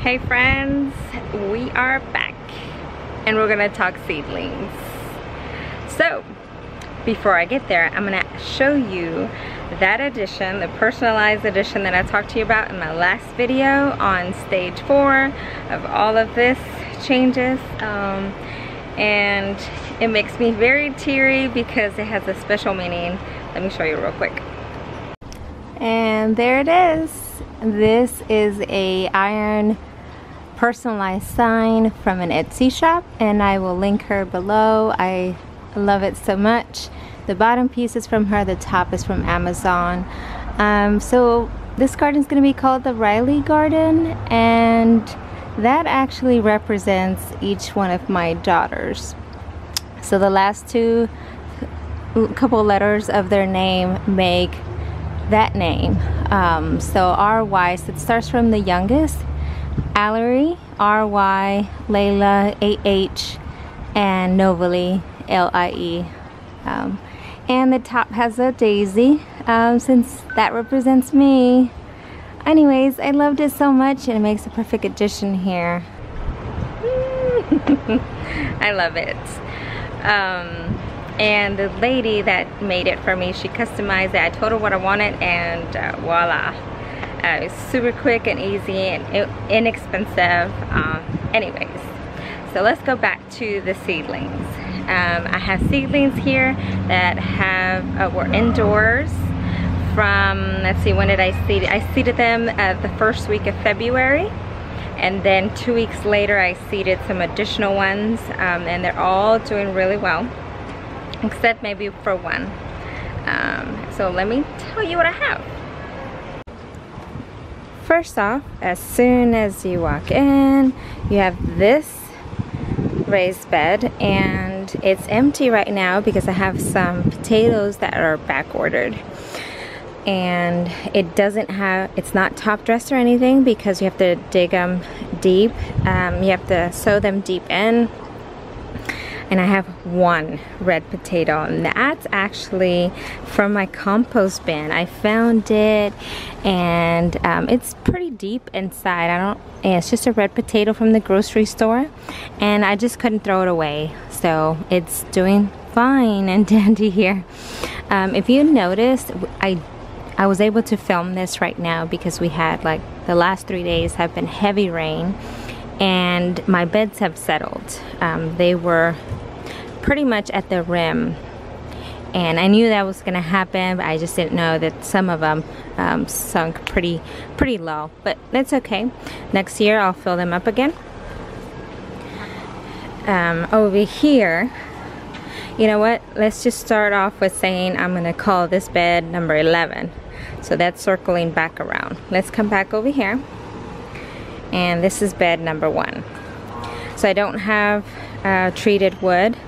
Hey friends, we are back and we're gonna talk seedlings. So before I get there, I'm gonna show you that edition, the personalized edition that I talked to you about in my last video on stage 4 of all of this changes. And it makes me very teary because it has a special meaning. Let me show you real quick. And there it is. This is a iron personalized sign from an Etsy shop, and I will link her below. I love it so much. The bottom piece is from her, the top is from Amazon. So this garden is going to be called the Riley Garden, and that actually represents each one of my daughters. So the last couple letters of their name make that name. So R-Y, so it starts from the youngest, Celery, R-Y, Layla, A-H, and Novely, L-I-E. And the top has a daisy, since that represents me. Anyways, I loved it so much and it makes a perfect addition here. I love it. And the lady that made it for me, she customized it. I told her what I wanted, and voila. It was super quick and easy and inexpensive. Anyways, so let's go back to the seedlings. I have seedlings here that were indoors from, let's see, when did I seed it? I seeded them the first week of February. And then 2 weeks later I seeded some additional ones, and they're all doing really well, except maybe for one. So let me tell you what I have. First off, as soon as you walk in, you have this raised bed, and it's empty right now because I have some potatoes that are back ordered. And it's not top dressed or anything because you have to dig them deep. You have to sow them deep in. And I have one red potato, and that's actually from my compost bin. I found it, and it's pretty deep inside. It's just a red potato from the grocery store, and I just couldn't throw it away. So it's doing fine and dandy here. If you noticed, I was able to film this right now because we had, like, the last 3 days have been heavy rain, and my beds have settled. They were pretty much at the rim, and I knew that was gonna happen, but I just didn't know that some of them sunk pretty low, but that's okay. Next year I'll fill them up again. Over here, you know what, let's just start off with saying I'm gonna call this bed number 11. So that's circling back around. Let's come back over here, and this is bed number 1. So I don't have treated wood,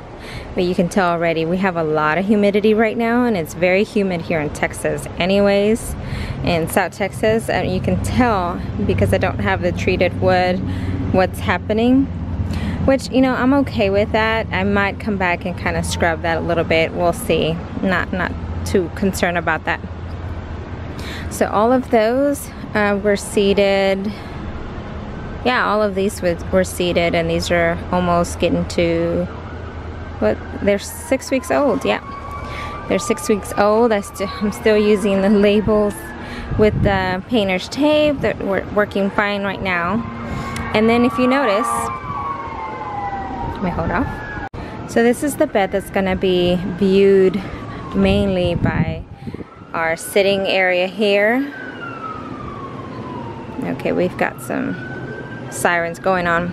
but you can tell already we have a lot of humidity right now, and it's very humid here in Texas anyways, in South Texas. And you can tell because I don't have the treated wood what's happening, which, you know, I'm okay with that. I might come back and kind of scrub that a little bit. We'll see. Not too concerned about that. So all of those were seeded. Yeah, all of these were seeded, and these are almost getting to, what, they're 6 weeks old. Yeah, they're 6 weeks old. I'm still using the labels with the painter's tape. That we're working fine right now. And then if you notice, let me hold off. So this is the bed that's gonna be viewed mainly by our sitting area here. Okay, we've got some sirens going on.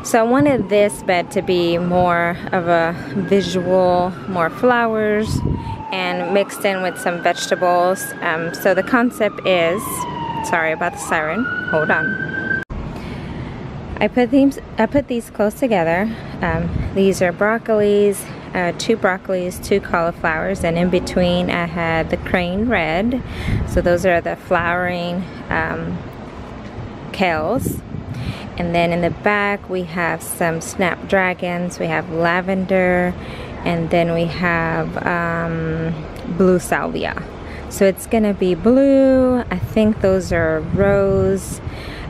So I wanted this bed to be more of a visual, more flowers and mixed in with some vegetables. So the concept is, sorry about the siren, hold on. I put these close together. These are broccolis, 2 broccolis, 2 cauliflowers, and in between I had the crane red. So those are the flowering kales. And then in the back we have some snapdragons, we have lavender, and then we have blue salvia. So it's gonna be blue. I think those are rose.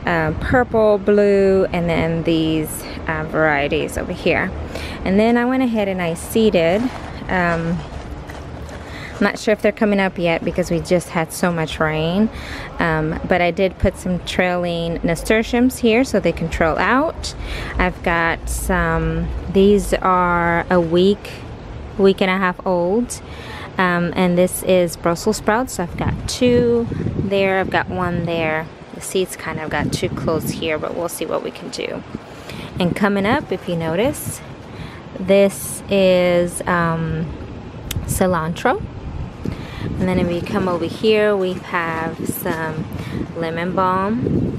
purple, blue, and then these varieties over here. And then I went ahead and I seeded. I'm not sure if they're coming up yet because we just had so much rain, but I did put some trailing nasturtiums here so they can trail out. I've got some, these are a week and a half old, and this is Brussels sprouts. So I've got 2 there, I've got 1 there. The seeds kind of got too close here, but we'll see what we can do. And coming up, if you notice, this is cilantro. And then if you come over here, we have some lemon balm.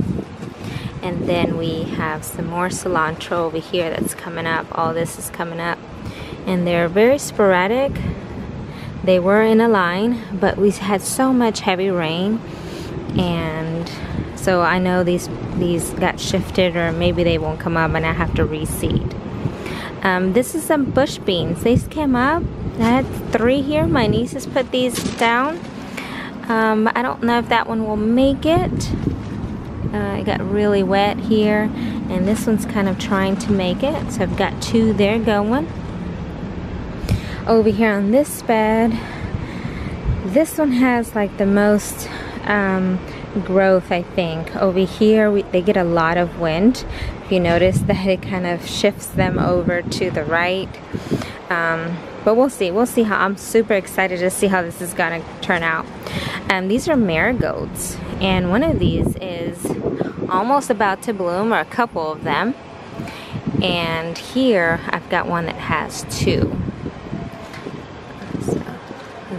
And then we have some more cilantro over here that's coming up. All this is coming up. And they're very sporadic. They were in a line, but we had so much heavy rain. And so I know these got shifted, or maybe they won't come up and I have to reseed. This is some bush beans. These came up. I had 3 here. My niece has put these down. I don't know if that one will make it. It got really wet here, and this one's kind of trying to make it. So I've got 2 there going. Over here on this bed, this one has like the most growth, I think. Over here they get a lot of wind. If you notice that it kind of shifts them over to the right. But we'll see how. I'm super excited to see how this is gonna turn out. These are marigolds, and one of these is almost about to bloom, or a couple of them. And here I've got one that has 2. So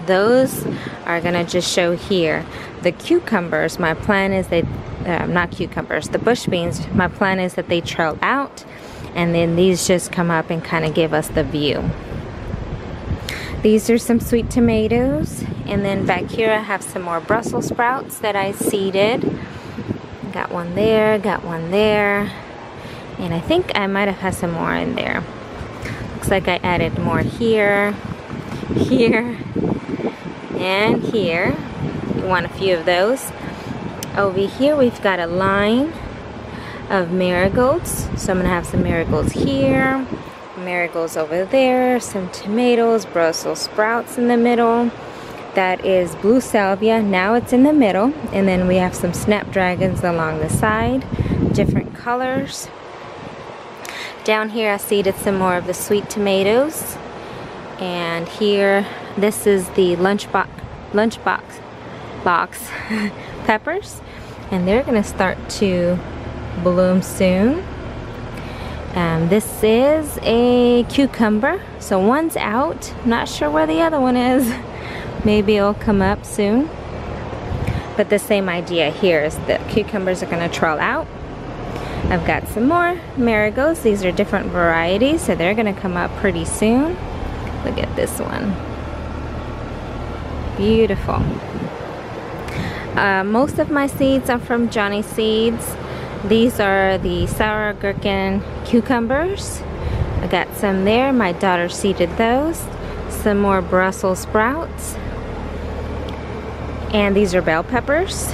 those are gonna just show here. The cucumbers, my plan is they, not cucumbers, the bush beans, my plan is that they trail out, and then these just come up and kind of give us the view. These are some sweet tomatoes, and then back here I have some more Brussels sprouts that I seeded. Got 1 there, got 1 there, and I think I might have had some more in there. Looks like I added more here, here, and here. You want a few of those. Over here we've got a line of marigolds, so I'm gonna have some marigolds here, marigolds over there, some tomatoes, Brussels sprouts in the middle. That is blue salvia, now it's in the middle. And then we have some snapdragons along the side, different colors. Down here I seeded some more of the sweet tomatoes. And here, this is the lunchbox peppers. And they're gonna start to bloom soon. This is a cucumber, so one's out. Not sure where the other one is. Maybe it'll come up soon. But the same idea here is the cucumbers are gonna trail out. I've got some more marigolds. These are different varieties, so they're gonna come up pretty soon. Look at this one. Beautiful. Most of my seeds are from Johnny Seeds. These are the sour gherkin cucumbers. I got some there. My daughter seeded those. Some more Brussels sprouts. And these are bell peppers.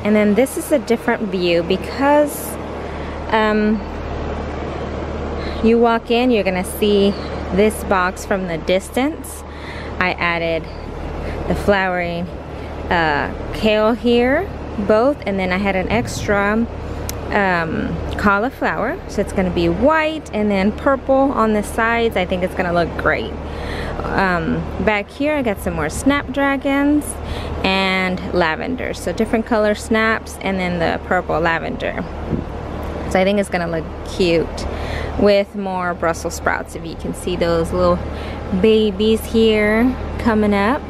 And then this is a different view because you walk in, you're gonna see this box from the distance. I added the flowering kale here, both, and then I had an extra cauliflower, so it's going to be white and then purple on the sides. I think it's going to look great. Back here I got some more snapdragons and lavender, so different color snaps, and then the purple lavender. So I think it's going to look cute with more Brussels sprouts. If you can see those little babies here coming up.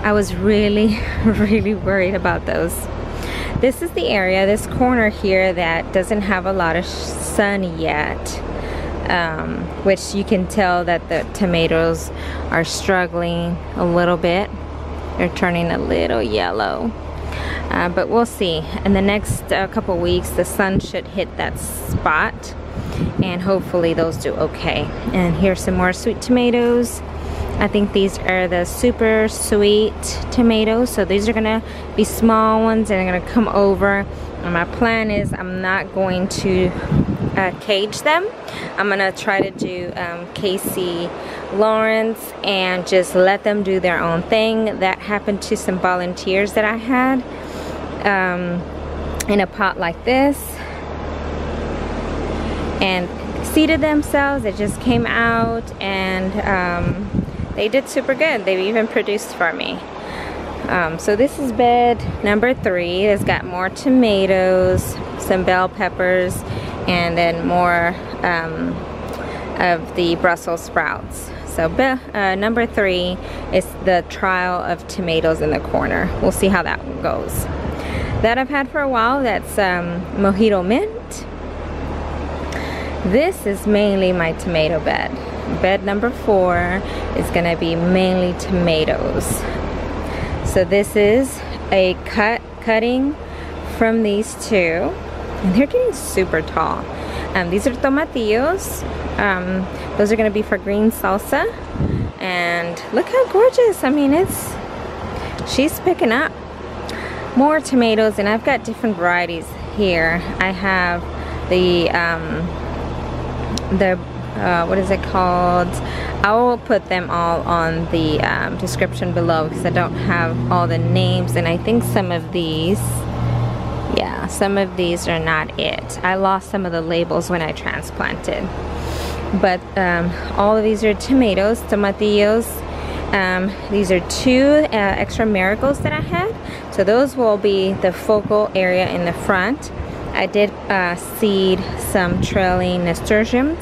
I was really worried about those. This is the area, this corner here, that doesn't have a lot of sun yet, which you can tell that the tomatoes are struggling a little bit. They're turning a little yellow, but we'll see. In the next couple weeks, the sun should hit that spot, and hopefully those do okay. And here's some more sweet tomatoes. I think these are the Supersweet tomatoes, so these are gonna be small ones, and they're gonna come over And my plan is I'm not going to cage them. I'm gonna try to do Casey Lawrence and just let them do their own thing. That happened to some volunteers that I had in a pot like this, and seeded themselves. It just came out, and they did super good. They even produced for me. So this is bed number 3. It's got more tomatoes, some bell peppers, and then more of the Brussels sprouts. So number 3 is the trial of tomatoes in the corner. We'll see how that one goes. That I've had for a while, that's Mojito Mint. This is mainly my tomato bed. Bed number 4 is gonna be mainly tomatoes. So this is a cutting from these two, and they're getting super tall. These are tomatillos. Those are gonna be for green salsa. And look how gorgeous. I mean, she's picking up. More tomatoes, and I've got different varieties here. I have the what is it called? I will put them all on the description below because I don't have all the names, and I think some of these, yeah, some of these are not it. I lost some of the labels when I transplanted. But all of these are tomatoes, tomatillos. These are 2 extra marigolds that I had. So those will be the focal area in the front. I did seed some trailing nasturtiums,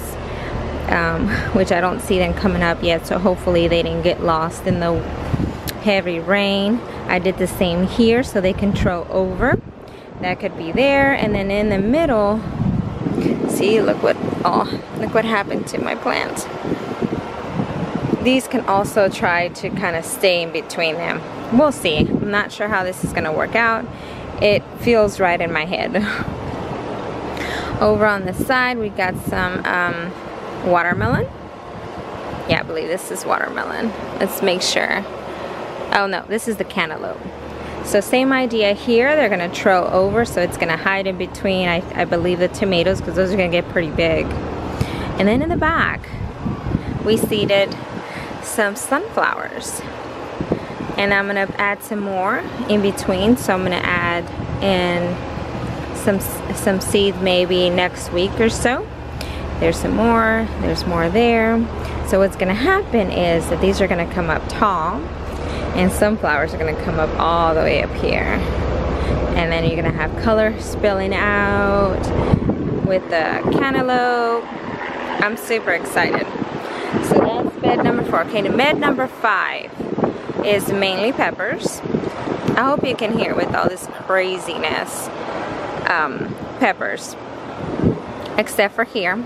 which I don't see them coming up yet, so hopefully they didn't get lost in the heavy rain. I did the same here so they can trail over. That could be there, and then in the middle, see, look what happened to my plant. These can also try to kind of stay in between them. We'll see. I'm not sure how this is gonna work out. It feels right in my head. Over on the side, we got some watermelon. Yeah, I believe this is watermelon. Let's make sure. Oh no, this is the cantaloupe. So same idea here. They're gonna trail over, so it's gonna hide in between, I believe, the tomatoes, because those are gonna get pretty big. And then in the back, we seeded some sunflowers. And I'm gonna add some more in between. So I'm gonna add in some seeds maybe next week or so. There's some more, there's more there. So what's gonna happen is that these are gonna come up tall, and sunflowers are gonna come up all the way up here. And then you're gonna have color spilling out with the cantaloupe. I'm super excited. So that's bed number 4. Okay, the bed number 5 is mainly peppers. I hope you can hear with all this craziness. Peppers, except for here.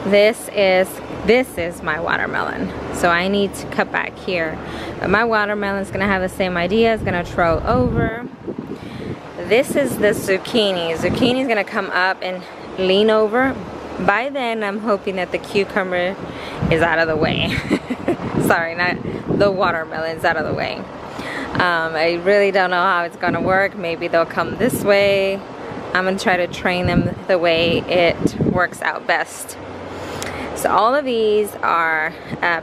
This is my watermelon, so I need to cut back here. But my watermelon is gonna have the same idea. It's gonna trail over. This is the zucchini. Zucchini is gonna come up and lean over. By then, I'm hoping that the cucumber is out of the way. Sorry, not the watermelon is out of the way. I really don't know how it's gonna work. Maybe they'll come this way. I'm gonna try to train them the way it works out best. So all of these are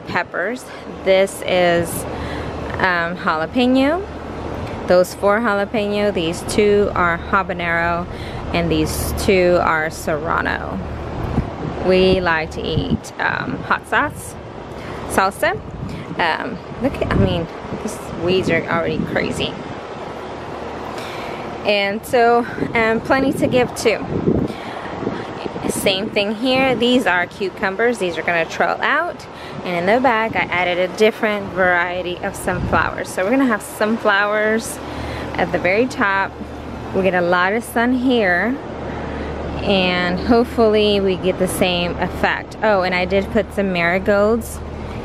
peppers. This is jalapeno. Those 4 jalapeno. These 2 are habanero, and these 2 are serrano. We like to eat hot salsa. Look at, I mean, these weeds are already crazy. And so, plenty to give too. Same thing here. These are cucumbers. These are gonna trail out. And in the back, I added a different variety of sunflowers. So we're gonna have sunflowers at the very top. We get a lot of sun here. And hopefully we get the same effect. Oh, and I did put some marigolds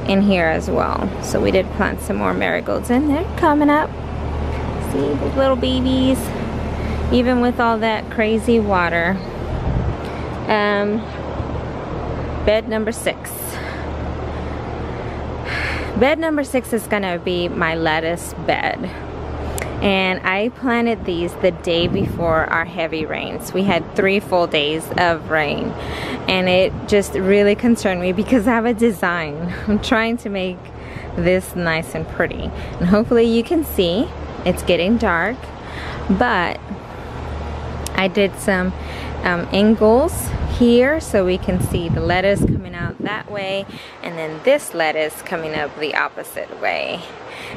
in here as well. So we did plant some more marigolds in there. Coming up. See the little babies. Even with all that crazy water. Bed number 6. Bed number 6 is gonna be my lettuce bed. And I planted these the day before our heavy rains. We had 3 full days of rain, and it just really concerned me because I have a design. I'm trying to make this nice and pretty, and hopefully you can see it's getting dark, but I did some angles here so we can see the lettuce coming out that way, and then this lettuce coming up the opposite way.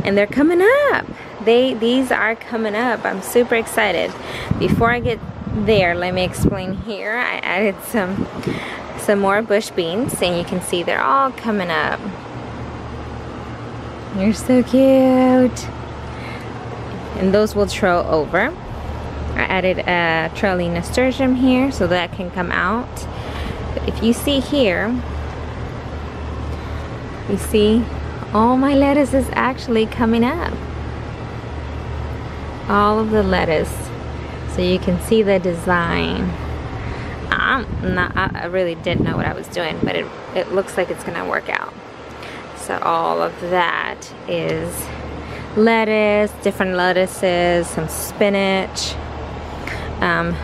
And they're coming up. These are coming up. I'm super excited. Before I get there, let me explain here. I added some more bush beans, and you can see they're all coming up. They're so cute. And those will trail over. I added a trailing nasturtium here so that can come out. But if you see here, you see all my lettuce is actually coming up. All of the lettuce. So you can see the design. I really didn't know what I was doing, but it looks like it's gonna work out. So all of that is lettuce, different lettuces, some spinach.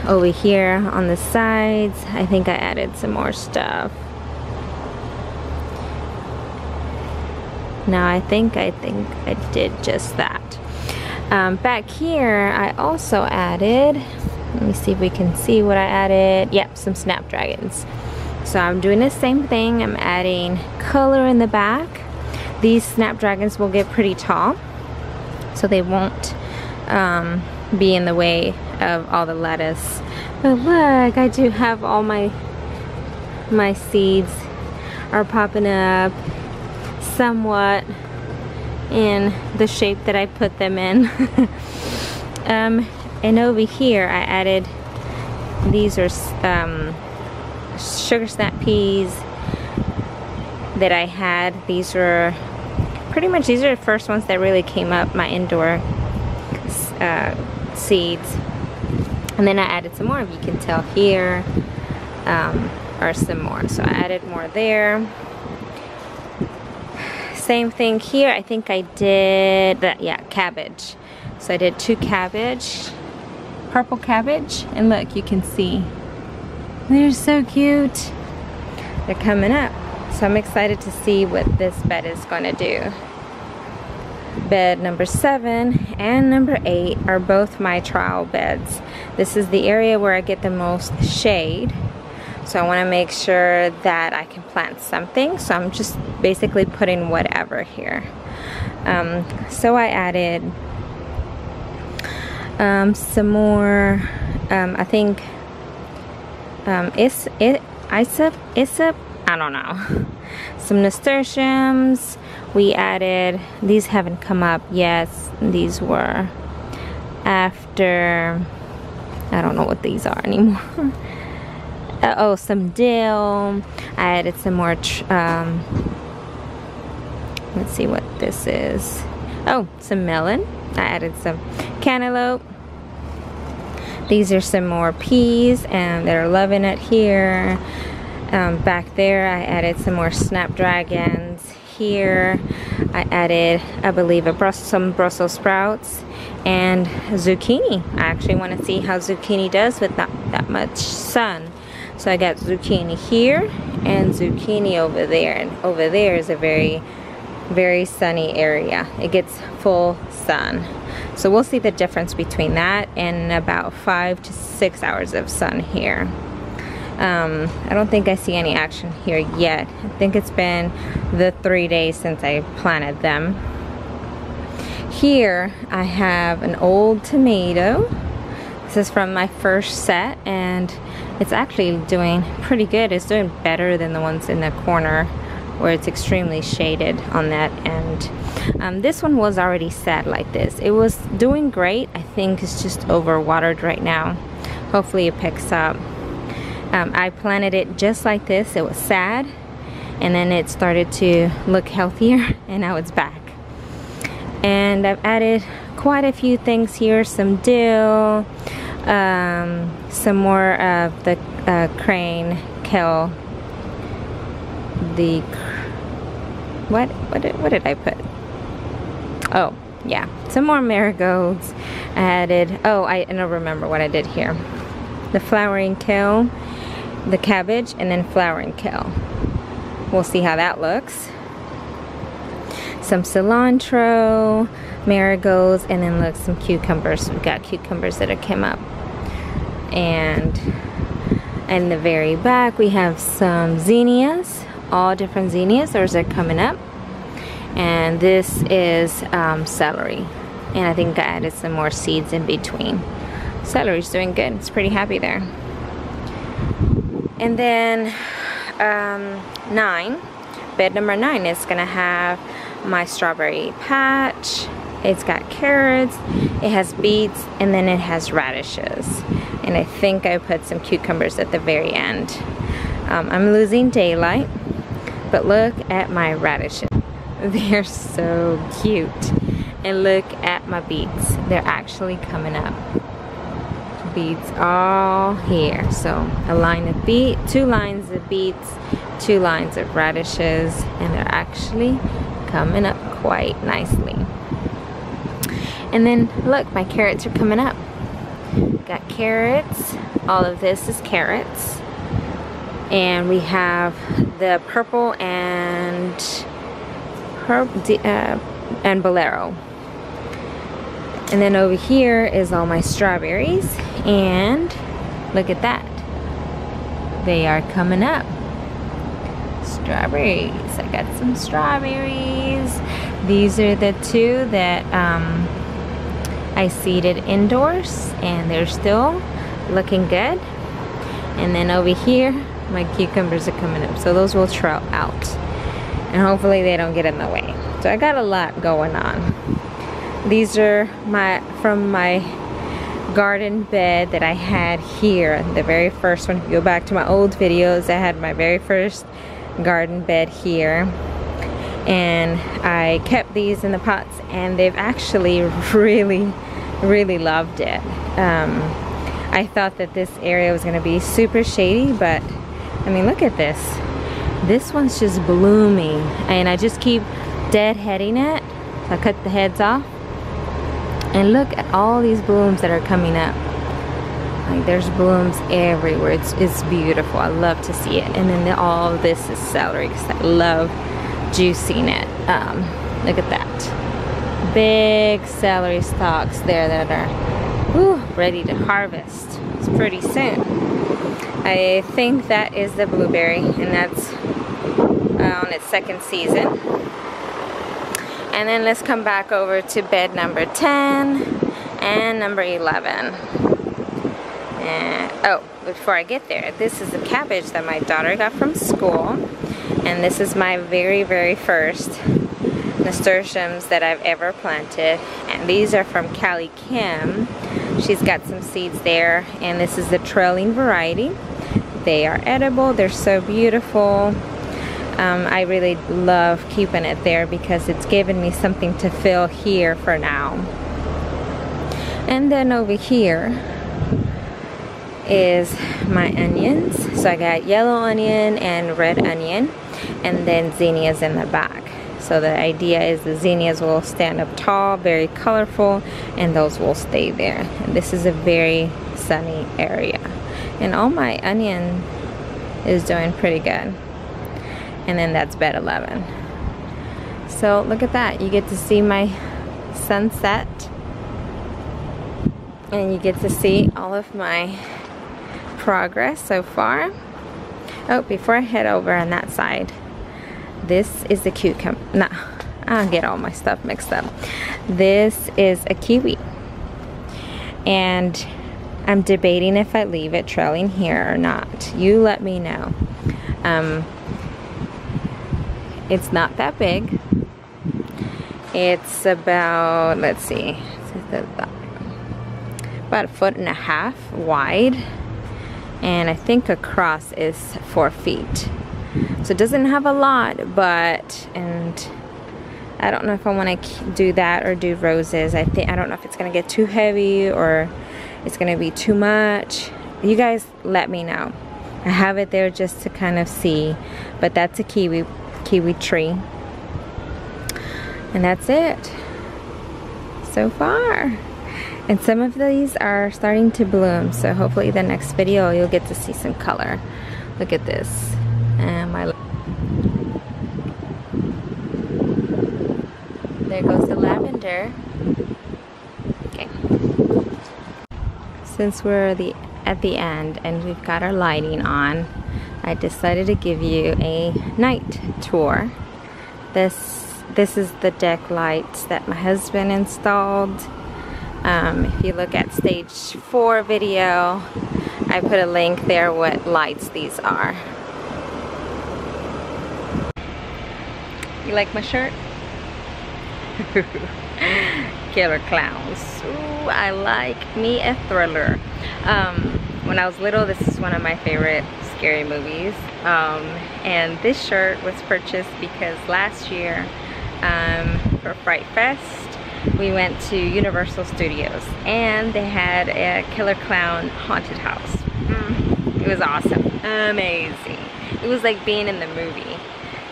Over here on the sides, I think I added some more stuff. No, I think I did just that. Back here, I also added, let me see if we can see what I added. Yep, some Snapdragons. So I'm doing the same thing. I'm adding color in the back. These Snapdragons will get pretty tall, so they won't be in the way of all the lettuce. But look, I do have all my seeds are popping up somewhat in the shape that I put them in. And over here I added, these are sugar snap peas that I had. These were pretty much, these are the first ones that really came up, my indoor seeds. And then I added some more, if you can tell here, or some more. So I added more there. Same thing here. I think I did that, yeah, cabbage. So I did 2 cabbage, purple cabbage, and look, you can see they're so cute. They're coming up. So I'm excited to see what this bed is gonna do. Bed number 7 and number 8 are both my trial beds. This is the area where I get the most shade. So I want to make sure that I can plant something. So I'm just basically putting whatever here. So I added some more, I think, Hyssop, I don't know. Some nasturtiums. We added, these haven't come up yet. These were after, I don't know what these are anymore. Oh, some dill. I added some more, let's see what this is. Oh, some melon. I added some cantaloupe. These are some more peas, and they're loving it here. Back there, I added some more Snapdragons. Here, I added, I believe, some Brussels sprouts and zucchini. I actually want to see how zucchini does with not that much sun. So I got zucchini here and zucchini over there, and over there is a very, very sunny area. It gets full sun. So we'll see the difference between that and about 5 to 6 hours of sun here. I don't think I see any action here yet. I think it's been the 3 days since I planted them. Here I have an old tomato. This is from my first set, and it's actually doing pretty good. It's doing better than the ones in the corner where it's extremely shaded on that end. This one was already set like this. It was doing great. I think it's just overwatered right now. Hopefully it picks up. I planted it just like this. It was sad, and then it started to look healthier, and now it's back. And I've added quite a few things here. Some dill, some more of the kale. What did I put? Oh, yeah, some more marigolds. I added, oh, I don't remember what I did here. The flowering kale, the cabbage, and then flowering kale. We'll see how that looks. Some cilantro, marigolds, and then look, some cucumbers. We've got cucumbers that have come up. And in the very back we have some zinnias, all different zinnias. Those are coming up. And this is celery. And I think I added some more seeds in between. Celery's doing good. It's pretty happy there. And then 9, bed number 9 is gonna have my strawberry patch. It's got carrots, it has beets, and then it has radishes. And I think I put some cucumbers at the very end. I'm losing daylight, but look at my radishes. They're so cute. And look at my beets. They're actually coming up. Beets all here. So a line of beet, 2 lines of beets, 2 lines of radishes, and they're actually coming up quite nicely. And then look, my carrots are coming up. Got carrots. All of this is carrots. And we have the purple and Bolero. And then over here is all my strawberries. And look at that. They are coming up. Strawberries. I got some strawberries. These are the 2 that I seeded indoors, and they're still looking good. And then over here my cucumbers are coming up, so those will trail out, and hopefully they don't get in the way. So I got a lot going on. These are from my garden bed that I had here, the very first one. If you go back to my old videos, I had my very first garden bed here, and I kept these in the pots, and they've actually really loved it. I thought that this area was going to be super shady, but I mean, look at this. This one's just blooming, and I just keep deadheading it. So I cut the heads off, and look at all these blooms that are coming up. Like, there's blooms everywhere. It's beautiful. I love to see it. And then all of this is celery, because I love juicing it. Look at that. Big celery stalks there that are ready to harvest. It's pretty soon. I think that is the blueberry, and that's on its 2nd season. And then let's come back over to bed number 10 and number 11. And, oh, before I get there, this is the cabbage that my daughter got from school. And this is my very first nasturtiums that I've ever planted. And these are from Callie Kim. She's got some seeds there. And this is the trailing variety. They are edible. They're so beautiful. I really love keeping it there because it's given me something to fill here for now. And then over here is my onions. So I got yellow onion and red onion, and then zinnias in the back. So the idea is the zinnias will stand up tall, very colorful, and those will stay there. And this is a very sunny area. And all my onion is doing pretty good. And then that's bed 11. So look at that. You get to see my sunset. And you get to see all of my progress so far. Oh, before I head over on that side, this is the cucumber. Nah, I'll get all my stuff mixed up. This is a kiwi. And I'm debating if I leave it trailing here or not. You let me know. It's not that big. It's about, let's see, about 1.5 feet wide, and I think across is 4 feet. So it doesn't have a lot, but, and I don't know if I want to do that or do roses. I don't know if it's gonna get too heavy or it's gonna be too much. You guys let me know. I have it there just to kind of see, but that's a kiwi tree, and that's it. so far. And some of these are starting to bloom, so hopefully the next video you'll get to see some color. Look at this. And there goes the lavender. Okay. Since we're at the end and we've got our lighting on, I decided to give you a night tour. This is the deck lights that my husband installed. If you look at stage 4 video, I put a link there what lights these are. You like my shirt? Killer clowns. Ooh, I like me a thriller. When I was little, this is one of my favorite scary movies. And this shirt was purchased because last year for Fright Fest, we went to Universal Studios and they had a killer clown haunted house. It was awesome, amazing. It was like being in the movie.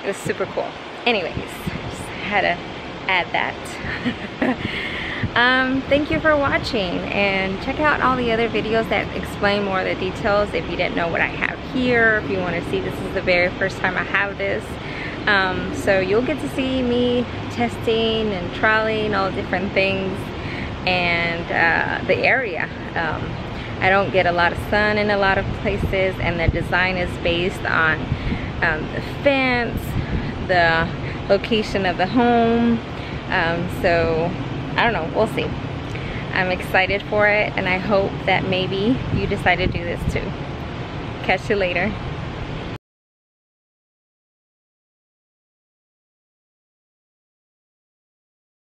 It was super cool. Anyways, just had to add that. Thank you for watching, and check out all the other videos that explain more of the details if you didn't know what I have here. If you want to see, this is the very first time I have this. So you'll get to see me testing and trialing all different things and the area. I don't get a lot of sun in a lot of places, and the design is based on the fence, the location of the home. So I don't know, we'll see. I'm excited for it, and I hope that maybe you decide to do this too. Catch you later.